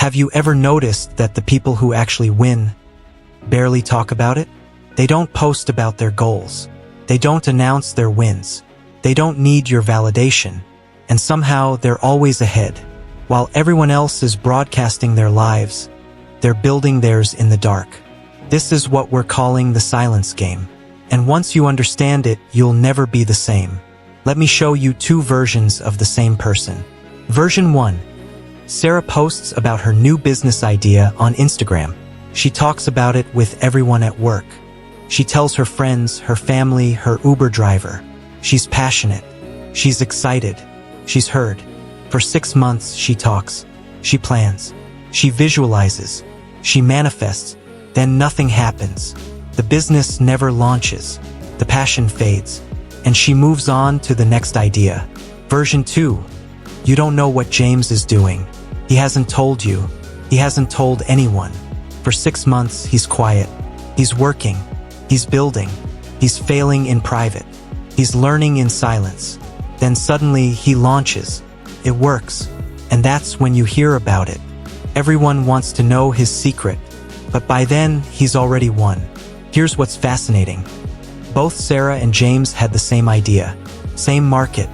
Have you ever noticed that the people who actually win barely talk about it? They don't post about their goals. They don't announce their wins. They don't need your validation. And somehow they're always ahead. While everyone else is broadcasting their lives, they're building theirs in the dark. This is what we're calling the silence game. And once you understand it, you'll never be the same. Let me show you two versions of the same person. Version 1. Sarah posts about her new business idea on Instagram. She talks about it with everyone at work. She tells her friends, her family, her Uber driver. She's passionate. She's excited. She's heard. For 6 months, she talks. She plans. She visualizes. She manifests. Then nothing happens. The business never launches. The passion fades. And she moves on to the next idea. Version 2. You don't know what James is doing. He hasn't told you. He hasn't told anyone. For 6 months, he's quiet. He's working. He's building. He's failing in private. He's learning in silence. Then suddenly he launches. It works. And that's when you hear about it. Everyone wants to know his secret. But by then, he's already won. Here's what's fascinating. Both Sarah and James had the same idea, same market,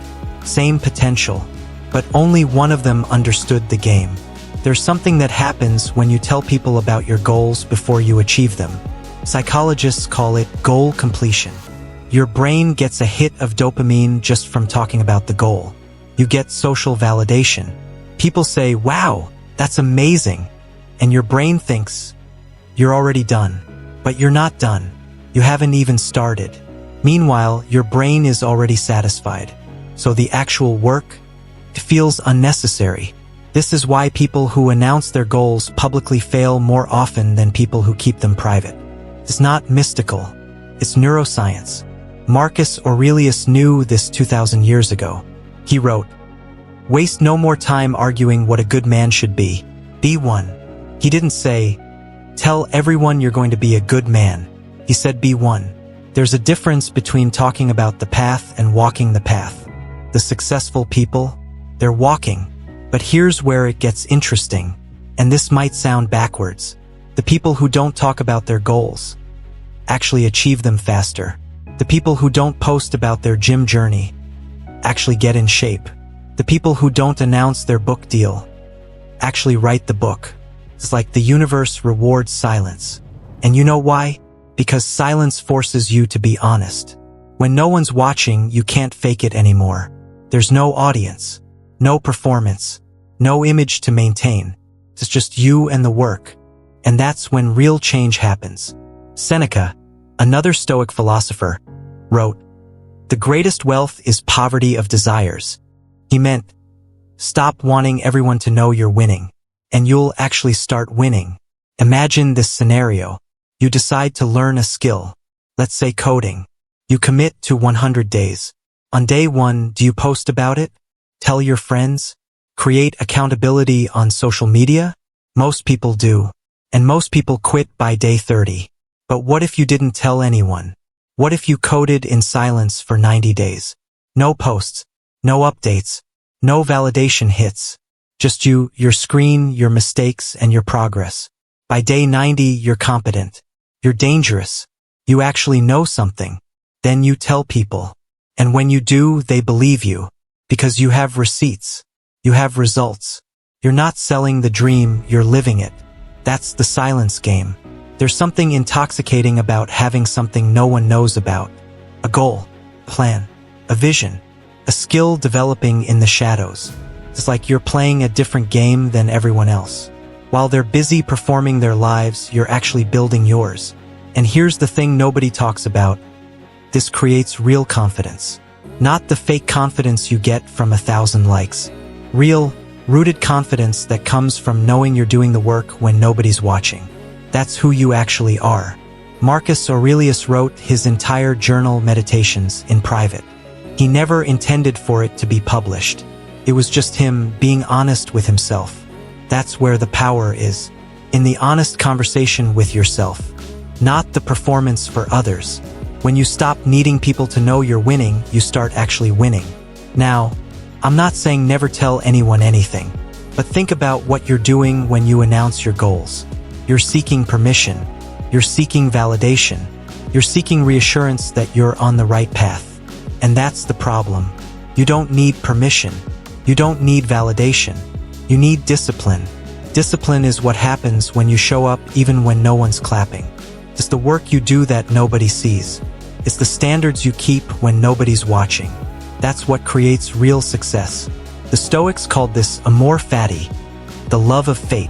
same potential, but only one of them understood the game. There's something that happens when you tell people about your goals before you achieve them. Psychologists call it goal completion. Your brain gets a hit of dopamine just from talking about the goal. You get social validation. People say, "Wow, that's amazing." And your brain thinks, you're already done. But you're not done. You haven't even started. Meanwhile, your brain is already satisfied. So the actual work, it feels unnecessary. This is why people who announce their goals publicly fail more often than people who keep them private. It's not mystical. It's neuroscience. Marcus Aurelius knew this 2,000 years ago. He wrote, "Waste no more time arguing what a good man should be. Be one." He didn't say, "Tell everyone you're going to be a good man." He said, "Be one." There's a difference between talking about the path and walking the path. The successful people, they're walking. But here's where it gets interesting, and this might sound backwards. The people who don't talk about their goals actually achieve them faster. The people who don't post about their gym journey actually get in shape. The people who don't announce their book deal actually write the book. It's like the universe rewards silence. And you know why? Because silence forces you to be honest. When no one's watching, you can't fake it anymore. There's no audience, no performance, no image to maintain. It's just you and the work. And that's when real change happens. Seneca, another Stoic philosopher, wrote, "The greatest wealth is poverty of desires." He meant, stop wanting everyone to know you're winning, and you'll actually start winning. Imagine this scenario. You decide to learn a skill, let's say coding. You commit to 100 days. On day 1, do you post about it? Tell your friends? Create accountability on social media? Most people do. And most people quit by day 30. But what if you didn't tell anyone? What if you coded in silence for 90 days? No posts, no updates, no validation hits. Just you, your screen, your mistakes, and your progress. By day 90, you're competent. You're dangerous. You actually know something. Then you tell people. And when you do, they believe you. Because you have receipts. You have results. You're not selling the dream, you're living it. That's the silence game. There's something intoxicating about having something no one knows about. A goal, a plan, a vision, a skill developing in the shadows. It's like you're playing a different game than everyone else. While they're busy performing their lives, you're actually building yours. And here's the thing nobody talks about. This creates real confidence. Not the fake confidence you get from 1,000 likes. Real, rooted confidence that comes from knowing you're doing the work when nobody's watching. That's who you actually are. Marcus Aurelius wrote his entire journal Meditations in private. He never intended for it to be published. It was just him being honest with himself. That's where the power is. In the honest conversation with yourself. Not the performance for others. When you stop needing people to know you're winning, you start actually winning. Now, I'm not saying never tell anyone anything. But think about what you're doing when you announce your goals. You're seeking permission. You're seeking validation. You're seeking reassurance that you're on the right path. And that's the problem. You don't need permission. You don't need validation. You need discipline. Discipline is what happens when you show up even when no one's clapping. It's the work you do that nobody sees. It's the standards you keep when nobody's watching. That's what creates real success. The Stoics called this amor fati, the love of fate,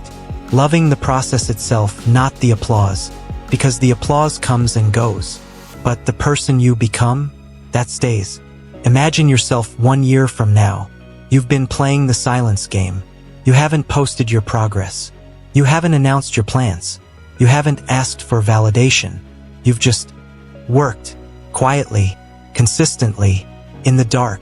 loving the process itself, not the applause, because the applause comes and goes. But the person you become, that stays. Imagine yourself 1 year from now. You've been playing the silence game. You haven't posted your progress. You haven't announced your plans. You haven't asked for validation. You've just worked, quietly, consistently, in the dark.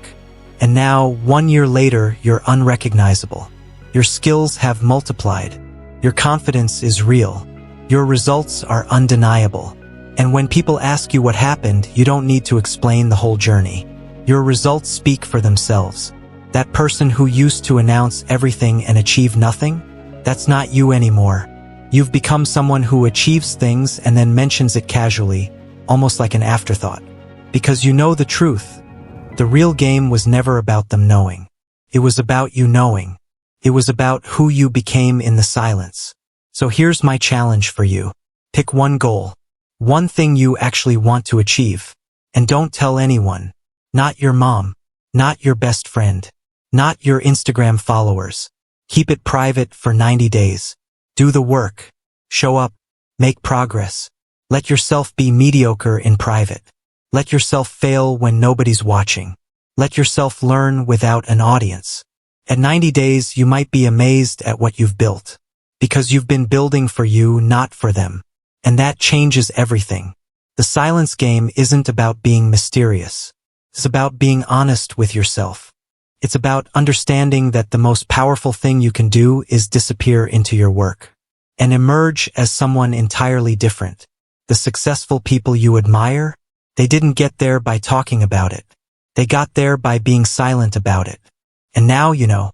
And now, 1 year later, you're unrecognizable. Your skills have multiplied. Your confidence is real. Your results are undeniable. And when people ask you what happened, you don't need to explain the whole journey. Your results speak for themselves. That person who used to announce everything and achieve nothing, that's not you anymore. You've become someone who achieves things and then mentions it casually, almost like an afterthought. Because you know the truth. The real game was never about them knowing. It was about you knowing. It was about who you became in the silence. So here's my challenge for you. Pick one goal. One thing you actually want to achieve. And don't tell anyone. Not your mom. Not your best friend. Not your Instagram followers. Keep it private for 90 days. Do the work. Show up. Make progress. Let yourself be mediocre in private. Let yourself fail when nobody's watching. Let yourself learn without an audience. At 90 days, you might be amazed at what you've built. Because you've been building for you, not for them. And that changes everything. The silence game isn't about being mysterious. It's about being honest with yourself. It's about understanding that the most powerful thing you can do is disappear into your work. And emerge as someone entirely different. The successful people you admire, they didn't get there by talking about it. They got there by being silent about it. And now you know.